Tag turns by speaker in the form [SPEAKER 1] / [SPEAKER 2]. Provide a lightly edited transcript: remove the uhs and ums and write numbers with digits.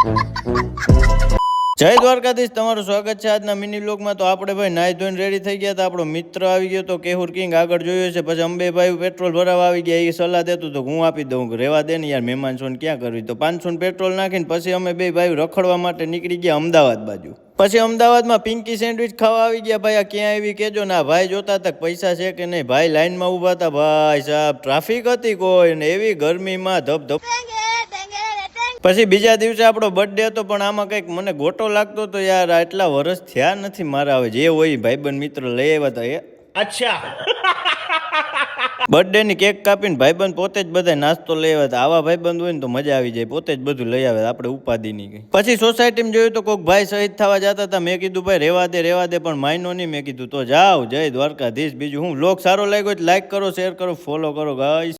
[SPEAKER 1] જય દ્વારકાધીશ, તમારું સ્વાગત છે આજના મિની વ્લોગમાં। તો આપણે ભાઈ નાઈ ધોઈને રેડી થઈ ગયા હતા। આપણો મિત્ર આવી ગયો તો કેહુર કિંગ આગળ જોયો છે। પછી અંબેભાઈ પેટ્રોલ ભરાવા આવી ગયા, એ સલાહ દેતું તો હું આપી દઉં કે રેવા દે ને યાર, મહેમાન છો ને ક્યાં કરવી। તો 500 પેટ્રોલ નાખીને પછી અમે બે ભાઈ રખડવા માટે નીકળી ગયા અમદાવાદ બાજુ। પછી અમદાવાદમાં પિંકી સેન્ડવિચ ખાવા આવી ગયા। ભાઈ આ ક્યાં આવી કેજો ને। ભાઈ જોતા તક પૈસા છે કે નહીં। ભાઈ લાઈનમાં ઊભા હતા, ભાઈ સાહેબ ટ્રાફિક હતી કોઈ ને, એવી ગરમીમાં ધબ પછી બીજા દિવસે આપણો બર્થડે હતો, પણ આમાં કંઈક મને ગોટો લાગતો તો યાર, આટલા વર્ષ થયા નથી મારા। હવે જે હોય ભાઈબંધ મિત્ર લઈ આવ્યા હતા એ અચ્છા બર્થડે ની કેક કાપીને ભાઈબંધ પોતે જ બધા નાસ્તો લઈ આવ્યા હતા। આવા ભાઈબંધ હોય ને તો મજા આવી જાય, પોતે જ બધું લઈ આવે, આપણે ઉપાધિ નહીં ગઈ। પછી સોસાયટીમાં જોયું તો કોઈક ભાઈ શહીદ થવા જતા હતા। મેં કીધું ભાઈ રેવા દે પણ માયનો નહીં। મેં કીધું તો જાઓ, જય દ્વારકાધીશ। બીજું હું વ્લોગ સારો લાગ્યો લાઈક કરો, શેર કરો, ફોલો કરો ગાઈસ।